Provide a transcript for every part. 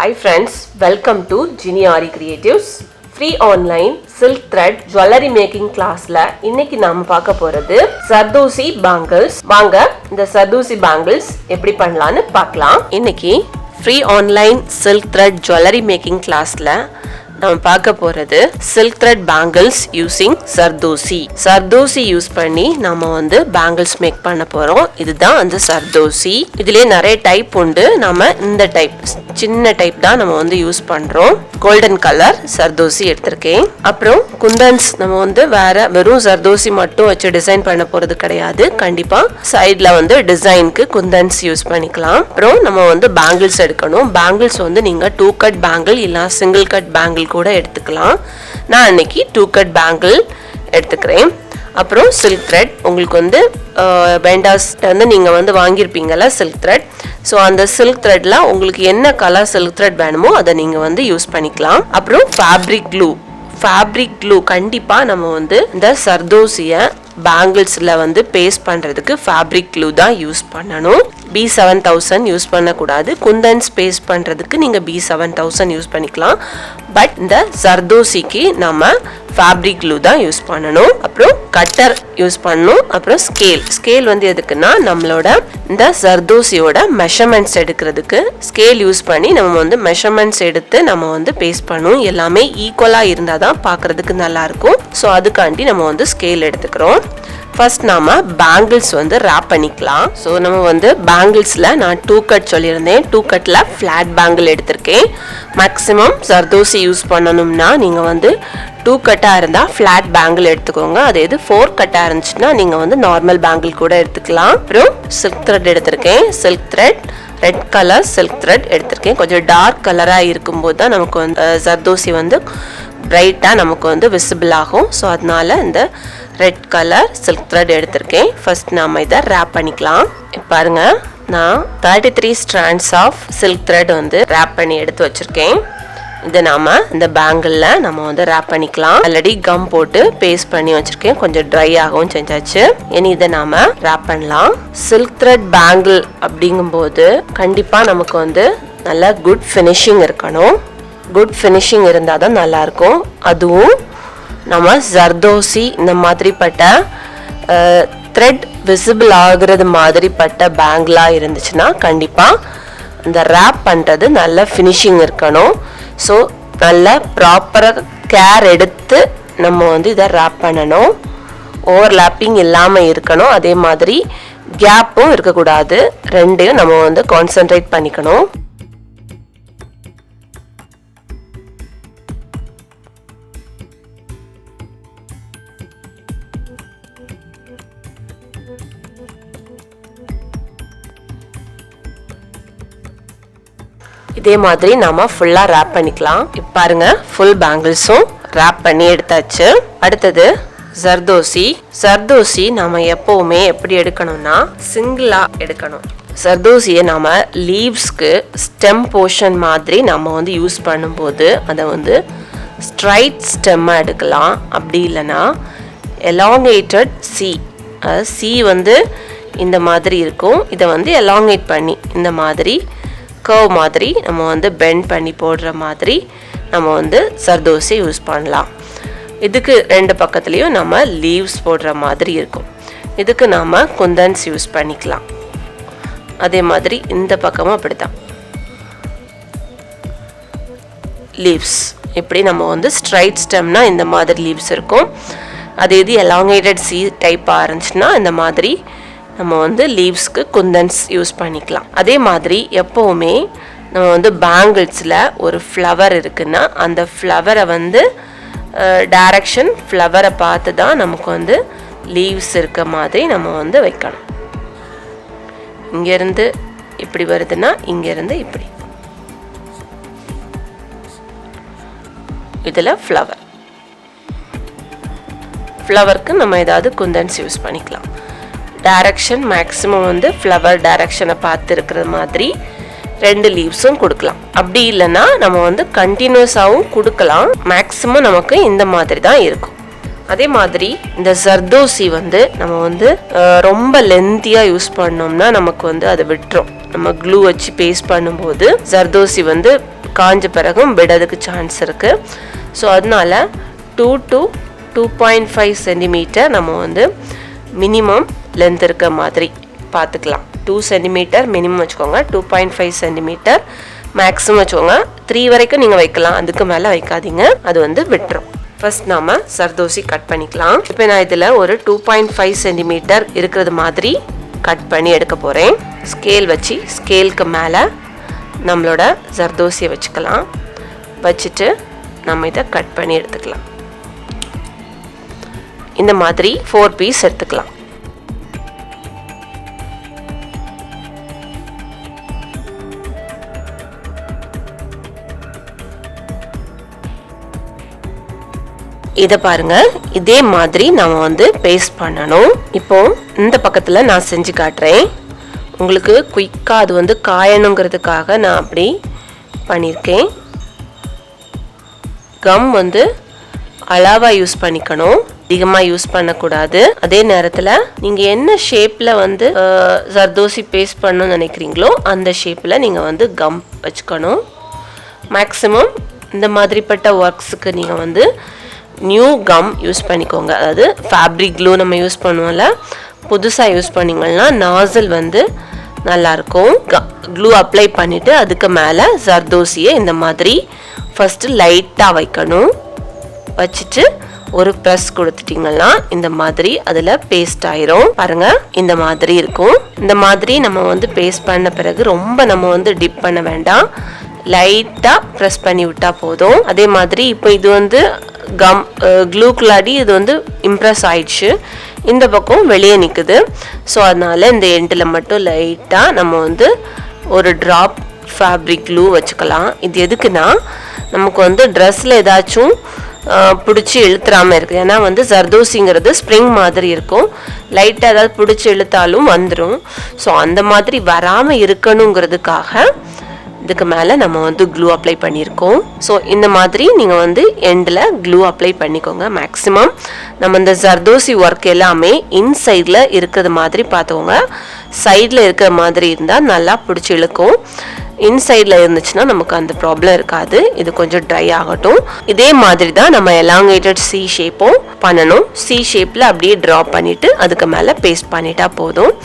Hi friends, welcome to Aari Creatives. Free online silk thread jewelry making class la இன்னைக்கு நாம பார்க்க போறது Zardozi bangles. வாங்க இந்த Zardozi bangles எப்படி பண்ணலாம்னு பார்க்கலாம். இன்னைக்கு free online silk thread jewelry making classல நாம பார்க்க போறது silk thread bangles using Zardozi use பண்ணி நாம வந்து bangles மேக் பண்ண போறோம். இதுதான் அந்த Zardozi. இதுலயே நிறைய டைப் உண்டு. நாம இந்த டைப் சின்ன டைப் தான் நம்ம வந்து யூஸ் பண்றோம். கோல்டன் கலர் Zardozi எடுத்திருக்கேன். அப்புறம் குந்தன்ஸ் நம்ம வந்து வெறும் Zardozi மட்டும் வச்சு டிசைன் பண்ண போறது கிடையாது. கண்டிப்பா சைடுல வந்து டிசைனுக்கு குந்தன்ஸ் யூஸ் பண்ணிக்கலாம். அப்புறம் நம்ம வந்து பேங்கிள்ஸ் எடுக்கணும். பேங்கிள்ஸ் வந்து நீங்க 2 கட் பேங்கிள் இல்ல சிங்கிள் கட் பேங்கிள் கூட எடுத்துக்கலாம். நான் இன்னைக்கு 2 கட் பேங்கிள் எடுத்துக்கிறேன். அப்புறம் சில்க் த்ரெட் உங்களுக்கு வந்து வெண்டாஸ் வந்து நீங்க வந்து வாங்கியிருப்பீங்கல்ல சில்க் த்ரெட். ஸோ அந்த சில்க் த்ரெட்ல உங்களுக்கு என்ன கலர் சில்க் த்ரெட் வேணுமோ அதை நீங்க வந்து யூஸ் பண்ணிக்கலாம். அப்புறம் ஃபேப்ரிக் க்ளூ கண்டிப்பா நம்ம வந்து இந்த Zardoziய பேங்கிள்ஸ்ல வந்து பேஸ்ட் பண்றதுக்கு ஃபேப்ரிக் க்ளூ தான் யூஸ் பண்ணணும். B7000 யூஸ் பண்ணக்கூடாது. குந்தன்ஸ் பேஸ்ட் பண்றதுக்கு நீங்க B7000 யூஸ் பண்ணிக்கலாம். பட் இந்த Zardoziக்கு நம்ம ஃபேப்ரிக் க்ளூ தான் யூஸ் பண்ணணும். அப்புறம் கட்டர் யூஸ் பண்ணணும். அப்புறம் ஸ்கேல் வந்து எதுக்குன்னா நம்மளோட இந்த Zardoziயோட மெஷர்மெண்ட்ஸ் எடுக்கிறதுக்கு ஸ்கேல் யூஸ் பண்ணி நம்ம வந்து மெஷர்மெண்ட்ஸ் எடுத்து நம்ம வந்து பேஸ்ட் பண்ணணும். எல்லாமே ஈக்குவலா இருந்தாதான் பார்க்கிறதுக்கு நல்லா இருக்கும். ஸோ அதுக்காண்டி நம்ம வந்து ஸ்கேல் எடுத்துக்கிறோம். ஃபர்ஸ்ட் நாம பேங்கிள்ஸ் வந்து ரேப் பண்ணிக்கலாம். ஸோ நம்ம வந்து பேங்கிள்ஸ்ல நான் 2 கட் சொல்லியிருந்தேன். 2 கட்ல ஃபிளாட் பேங்கிள் எடுத்திருக்கேன். மேக்ஸிமம் Zardozi யூஸ் பண்ணணும்னா நீங்க வந்து 2 கட்டா இருந்தா ஃபிளாட் பேங்கிள் எடுத்துக்கோங்க. அதே இது 4 கட்டா இருந்துச்சுன்னா நீங்க வந்து நார்மல் பேங்கிள் கூட எடுத்துக்கலாம். அப்புறம் சில்க் த்ரெட் எடுத்திருக்கேன். Silk thread red colour silk thread எடுத்திருக்கேன். கொஞ்சம் டார்க் கலரா இருக்கும்போது தான் நமக்கு வந்து Zardozi வந்து பிரைட்டா நமக்கு வந்து விசிபிள் ஆகும். ஸோ அதனால இந்த ரெட் கலர் சில்க் த்ரெட் எடுத்திருக்கேன். ஃபர்ஸ்ட் நாம இதை ரேப் பண்ணிக்கலாம். பாருங்க நான் 33 strands ஆஃப் சில்க் த்ரெட் வந்து ரேப் பண்ணி எடுத்து வச்சிருக்கேன். இதை நாம இந்த பேங்கிள்ல நம்ம வந்து ரேப் பண்ணிக்கலாம். ஆல்ரெடி கம் போட்டு பேஸ்ட் பண்ணி வச்சிருக்கேன். கொஞ்சம் ட்ரை ஆகவும் செஞ்சாச்சு. இனி இதை நாம ரேப் பண்ணலாம். சில்க் த்ரெட் பேங்கிள் அப்படிங்கும்போது கண்டிப்பா நமக்கு வந்து நல்ல குட் ஃபினிஷிங் இருக்கணும். குட் ஃபினிஷிங் இருந்தால் தான் நல்லா இருக்கும். அதுவும் நம்ம Zardozi இந்த மாதிரிப்பட்ட த்ரெட் விசிபிள் ஆகுறது மாதிரிப்பட்ட பேங்கிளா இருந்துச்சுன்னா கண்டிப்பா இந்த ரேப் பண்றது நல்ல ஃபினிஷிங் இருக்கணும். ஸோ நல்ல ப்ராப்பராக கேர் எடுத்து நம்ம வந்து இதை ரேப் பண்ணணும். ஓவர்லாப்பிங் இல்லாமல் இருக்கணும். அதே மாதிரி கேப்பும் இருக்கக்கூடாது. ரெண்டையும் நம்ம வந்து கான்சென்ட்ரேட் பண்ணிக்கணும். இதே மாதிரி நாம ஃபுல்லா ரேப் பண்ணிக்கலாம். இப்ப பாருங்க ஃபுல் பேங்கிள்ஸும் ரேப் பண்ணி எடுத்தாச்சு. அடுத்தது Zardozi நாம எப்பவுமே எப்படி எடுக்கணும்னா சிங்கிளா எடுக்கணும். Zardoziயை நாம லீவ்ஸ்க்கு ஸ்டெம் போர்ஷன் மாதிரி நம்ம வந்து யூஸ் பண்ணும்போது அதை வந்து ஸ்ட்ரைட் ஸ்டெம்மா எடுக்கலாம். அப்படி இல்லைன்னா எலாங்கேட்டட் சி வந்து இந்த மாதிரி இருக்கும். இதை வந்து எலாங்கேட் பண்ணி இந்த மாதிரி கர்வ் மாதிரி நம்ம வந்து பெண்ட் பண்ணி போடுற மாதிரி நம்ம வந்து Zardozi யூஸ் பண்ணலாம். இதுக்கு ரெண்டு பக்கத்துலேயும் நம்ம லீவ்ஸ் போடுற மாதிரி இருக்கும். இதுக்கு நாம் குந்தன்ஸ் யூஸ் பண்ணிக்கலாம். அதே மாதிரி இந்த பக்கமும் அப்படித்தான் லீவ்ஸ். இப்படி நம்ம வந்து ஸ்ட்ரைட் ஸ்டெம்னா இந்த மாதிரி லீவ்ஸ் இருக்கும். அதே இது எலாங்கேட்டட் சி டைப்பாக இருந்துச்சுன்னா இந்த மாதிரி நம்ம வந்து லீவ்ஸ்க்கு குந்தன்ஸ் யூஸ் பண்ணிக்கலாம். அதே மாதிரி எப்போவுமே நம்ம வந்து பேங்கிள்ஸில் ஒரு ஃப்ளவர் இருக்குன்னா அந்த ஃப்ளவரை வந்து டைரக்ஷன் ஃப்ளவரை பார்த்து தான் நமக்கு வந்து லீவ்ஸ் இருக்க மாதிரி நம்ம வந்து வைக்கணும். இங்கேருந்து இப்படி வருதுன்னா இங்கேருந்து இப்படி இதில் ஃப்ளவருக்கு நம்ம ஏதாவது குந்தன்ஸ் யூஸ் பண்ணிக்கலாம். டைரக்ஷன் மேக்ஸிமம் வந்து ஃப்ளவர் டைரக்ஷனை பார்த்து இருக்கிற மாதிரி 2 லீவ்ஸும் கொடுக்கலாம். அப்படி இல்லைன்னா நம்ம வந்து கண்டினியூஸாகவும் கொடுக்கலாம். மேக்ஸிமம் நமக்கு இந்த மாதிரி தான் இருக்கும். அதே மாதிரி இந்த Zardozi வந்து நம்ம வந்து ரொம்ப லென்த்தியாக யூஸ் பண்ணோம்னா நமக்கு வந்து அதை விட்டுரும். நம்ம க்ளூ வச்சு பேஸ்ட் பண்ணும்போது Zardozi வந்து காஞ்ச பிறகும் விடறதுக்கு சான்ஸ் இருக்குது. ஸோ அதனால 2 to 2.5 சென்டிமீட்டர் நம்ம வந்து மினிமம் லென்த் இருக்க மாதிரி பார்த்துக்கலாம். 2 சென்டிமீட்டர் மினிமம் வச்சுக்கோங்க, 2.5 சென்டிமீட்டர் மேக்ஸிமம் வச்சுக்கோங்க. 3 வரைக்கும் நீங்கள் வைக்கலாம், அதுக்கு மேலே வைக்காதீங்க, அது வந்து விட்டுரும். ஃபர்ஸ்ட் நாம சர்தோசி கட் பண்ணிக்கலாம். இப்போ நான் இதில் ஒரு 2.5 சென்டிமீட்டர் இருக்கிறது மாதிரி கட் பண்ணி எடுக்க போகிறேன். ஸ்கேல் வச்சு ஸ்கேலுக்கு மேலே நம்மளோட ஜர்தோசியை வச்சுக்கலாம். வச்சுட்டு நம்ம இதை கட் பண்ணி எடுத்துக்கலாம். இந்த மாதிரி 4 பீஸ் எடுத்துக்கலாம். இதை பாருங்க, இதே மாதிரி நம்ம வந்து பேஸ்ட் பண்ணணும். இப்போ இந்த பக்கத்தில் நான் செஞ்சு காட்டுறேன். உங்களுக்கு குயிக்காக அது வந்து காயணுங்கிறதுக்காக நான் அப்படி பண்ணியிருக்கேன். கம் வந்து அளவாக யூஸ் பண்ணிக்கணும், அதிகமாக யூஸ் பண்ணக்கூடாது. அதே நேரத்தில் நீங்கள் என்ன ஷேப்பில் வந்து ஜர்தோசி பேஸ்ட் பண்ணணும்னு நினைக்கிறீங்களோ அந்த ஷேப்பில் நீங்கள் வந்து கம் வச்சுக்கணும். மேக்ஸிமம் இந்த மாதிரிப்பட்ட ஒர்க்ஸுக்கு நீங்கள் வந்து நியூ கம் யூஸ் பண்ணிக்கோங்க. அதாவது ஃபேப்ரிக் க்ளூ நம்ம யூஸ் பண்ணுவோம்ல, புதுசாக யூஸ் பண்ணிங்கன்னா நாசல் வந்து நல்லாயிருக்கும். க்ளூ அப்ளை பண்ணிவிட்டு அதுக்கு மேலே ஜர்தோசியை இந்த மாதிரி ஃபஸ்ட்டு லைட்டாக வைக்கணும். வச்சுட்டு ஒரு ப்ரெஸ் கொடுத்துட்டிங்கன்னா இந்த மாதிரி அதில் பேஸ்ட் ஆயிரும். பாருங்கள், இந்த மாதிரி இருக்கும். இந்த மாதிரி நம்ம வந்து பேஸ்ட் பண்ண பிறகு ரொம்ப நம்ம வந்து டிப் பண்ண வேண்டாம், லைட்டாக ப்ரெஸ் பண்ணி விட்டால் போதும். அதே மாதிரி இப்போ இது வந்து க்ளூக்குள்ளாடி இது வந்து இம்ப்ரெஸ் ஆயிடுச்சு, இந்த பக்கம் வெளியே நிற்குது. ஸோ அதனால் இந்த எண்டில் மட்டும் லைட்டாக நம்ம வந்து ஒரு ட்ராப் ஃபேப்ரிக் க்ளூ வச்சுக்கலாம். இது எதுக்குன்னா நமக்கு வந்து ட்ரெஸ்ஸில் ஏதாச்சும் பிடிச்சி இழுத்துறாமல் இருக்குது. ஏன்னா வந்து ஜர்தோசிங்கிறது ஸ்ப்ரிங் மாதிரி இருக்கும், லைட்டாக ஏதாவது பிடிச்சி இழுத்தாலும் வந்துடும். ஸோ அந்த மாதிரி வராமல் இருக்கணுங்கிறதுக்காக இதுக்கு மேலே நம்ம வந்து க்ளூ அப்ளை பண்ணியிருக்கோம். ஸோ இந்த மாதிரி நீங்கள் வந்து எண்டில் க்ளூ அப்ளை பண்ணிக்கோங்க. மேக்ஸிமம் நம்ம இந்த ஜர்தோசி ஒர்க் எல்லாமே இன்சைடில் இருக்கிறது மாதிரி பார்த்துக்கோங்க. சைடில் இருக்கிற மாதிரி இருந்தால் நல்லா பிடிச்சி இழுக்கும். இன்சைடில் இருந்துச்சுன்னா நமக்கு அந்த ப்ராப்ளம் இருக்காது. இது கொஞ்சம் ட்ரை ஆகட்டும். இதே மாதிரி தான் நம்ம எலாங்கேட்டட் சி ஷேப்பும் பண்ணணும். சி ஷேப்பில் அப்படியே ட்ரா பண்ணிவிட்டு அதுக்கு மேலே பேஸ்ட் பண்ணிட்டா போதும்.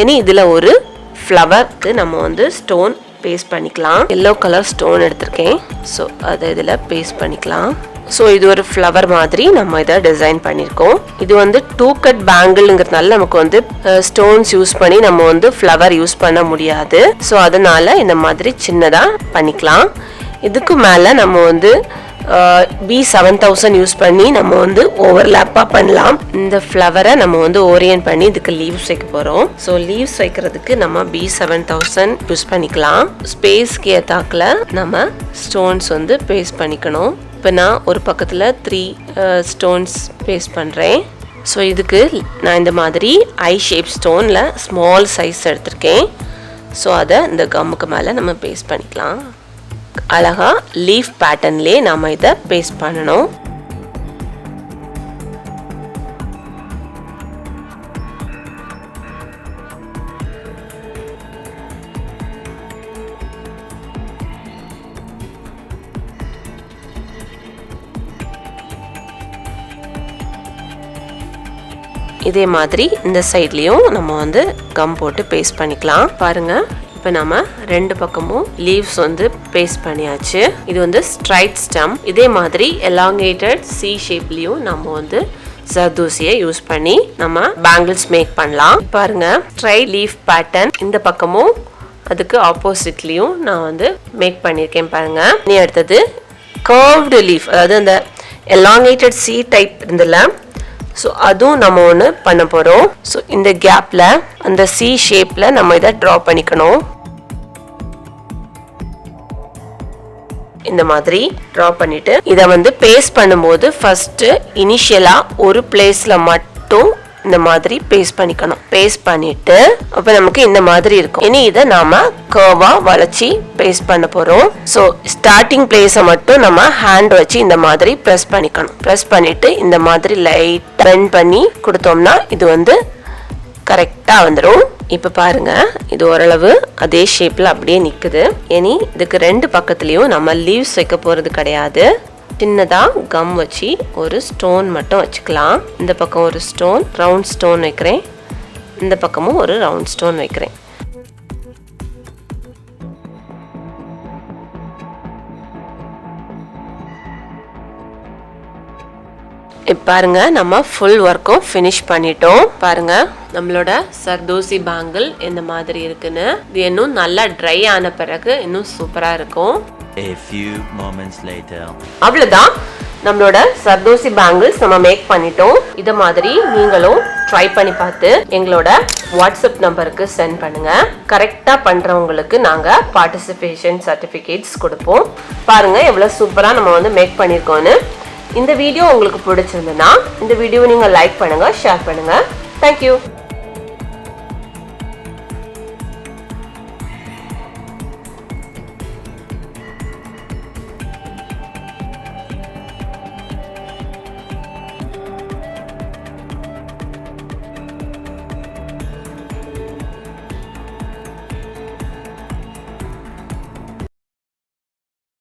இனி இதில் ஒரு ஃப்ளவருக்கு நம்ம வந்து ஸ்டோன் பேஸ்ட் பண்ணிக்கலாம். எல்லோ கலர் ஸ்டோன் எடுத்திருக்கேன். ஸோ அதை இதில் பேஸ்ட் பண்ணிக்கலாம். ஸோ இது ஒரு ஃப்ளவர் மாதிரி நம்ம இதை டிசைன் பண்ணியிருக்கோம். இது வந்து 2 கட் பேங்கிள்ங்கிறதுனால நமக்கு வந்து ஸ்டோன்ஸ் யூஸ் பண்ணி நம்ம வந்து ஃப்ளவர் யூஸ் பண்ண முடியாது. ஸோ அதனால இந்த மாதிரி சின்னதாக பண்ணிக்கலாம். இதுக்கு மேலே நம்ம வந்து B7000 யூஸ் பண்ணி நம்ம வந்து ஓவர்லாப்பாக பண்ணலாம். இந்த ஃப்ளவரை நம்ம வந்து ஓரியன்ட் பண்ணி இதுக்கு லீவ்ஸ் வைக்க போகிறோம். ஸோ லீவ்ஸ் வைக்கிறதுக்கு நம்ம B7000 யூஸ் பண்ணிக்கலாம். ஸ்பேஸ்க்கு ஏத்தாக்கில் நம்ம ஸ்டோன்ஸ் வந்து பேஸ்ட் பண்ணிக்கணும். இப்போ நான் ஒரு பக்கத்தில் 3 ஸ்டோன்ஸ் பேஸ்ட் பண்ணுறேன். ஸோ இதுக்கு நான் இந்த மாதிரி ஐ ஷேப் ஸ்டோனில் ஸ்மால் சைஸ் எடுத்திருக்கேன். ஸோ அதை இந்த கம்முக்கு மேலே நம்ம பேஸ்ட் பண்ணிக்கலாம். அழகா லீஃப் பேட்டர்ன்லேயே நம்ம இதை பேஸ்ட் பண்ணணும். இதே மாதிரி இந்த சைட்லேயும் நம்ம வந்து கம் போட்டு பேஸ்ட் பண்ணிக்கலாம். பாருங்கள், இப்போ நம்ம 2 பக்கமும் லீவ்ஸ் வந்து பேஸ்ட் பண்ணியாச்சு. இது வந்து ஸ்ட்ரைட் ஸ்டெம். இதே மாதிரி எலாங்கேட்டட் சி ஷேப்லேயும் நம்ம வந்து ஜர்தோசியை யூஸ் பண்ணி நம்ம பேங்கிள்ஸ் மேக் பண்ணலாம். பாருங்க, ஸ்ட்ரைட் லீஃப் பேட்டர்ன் இந்த பக்கமும் அதுக்கு ஆப்போசிட்லேயும் நான் வந்து மேக் பண்ணியிருக்கேன். பாருங்க, நீ அடுத்தது கர்வ்டு லீஃப், அதாவது அந்த எலாங்கேட்டட் சி டைப் இருந்தல, ஸோ அதுவும் நம்ம ஒன்று பண்ண போகிறோம். ஸோ இந்த கேப்பில் அந்த சி ஷேப்பில் நம்ம இதை ட்ரா பண்ணிக்கணும். இந்த மாதிரி ட்ரா பண்ணிட்டு இதை வந்து பேஸ்ட் பண்ணும்போது ஃபர்ஸ்ட் இனிஷியலா ஒரு பிளேஸ்ல மட்டும் இந்த மாதிரி பேஸ்ட் பண்ணிக்கணும். பேஸ்ட் பண்ணிட்டு அப்ப நமக்கு இந்த மாதிரி இருக்கும். இனி இதை நாம கர்வா வளைச்சி பேஸ்ட் பண்ண போறோம். ஸோ ஸ்டார்டிங் பிளேஸை மட்டும் நம்ம ஹேண்ட் வச்சு இந்த மாதிரி ப்ரெஸ் பண்ணிக்கணும். ப்ரெஸ் பண்ணிட்டு இந்த மாதிரி லைட் பெண்ட் பண்ணி கொடுத்தோம்னா இது வந்து கரெக்டா வந்துடும். இப்போ பாருங்க இது ஓரளவு அதே ஷேப்ல அப்படியே நிக்குது. இனி இதுக்கு ரெண்டு பக்கத்துலயும் நம்ம லீவ்ஸ் வைக்க போறது கிடையாது. சின்னதா கம் வச்சு ஒரு ஸ்டோன் மட்டும் வச்சுக்கலாம். இந்த பக்கம் ஒரு ஸ்டோன், ரவுண்ட் ஸ்டோன் வைக்கிறேன். இந்த பக்கமும் ஒரு ரவுண்ட் ஸ்டோன் வைக்கிறேன். பாருங்க நம்ம ஃபுல் ஒர்க்கும் ஃபினிஷ் பண்ணிட்டோம். பாருங்க நம்மளோட சர்தோசி பேங்கிள் இந்த மாதிரி இருக்குன்னு. இது இன்னும் நல்லா ட்ரை ஆன பிறகு இன்னும் சூப்பரா இருக்கும். A few moments later. அவ்வளவுதான், நம்மளோட சர்தோசி பேங்கிள்ஸ் நம்ம மேக் பண்ணிட்டோம். இத மாதிரி நீங்களும் ட்ரை பண்ணி பார்த்து எங்களோட வாட்ஸ்அப் நம்பருக்கு சென்ட் பண்ணுங்க. கரெக்டா பண்றவங்களுக்கு நாங்க பார்ட்டிசிபேஷன் சர்டிபிகேட்ஸ் கொடுப்போம். பாருங்க எவ்வளவு சூப்பரா நம்ம மேக் பண்ணிருக்கோம்னு. இந்த வீடியோ உங்களுக்கு பிடிச்சிருந்ததுன்னா இந்த வீடியோவை நீங்க லைக் பண்ணுங்க, ஷேர் பண்ணுங்க. Thank you.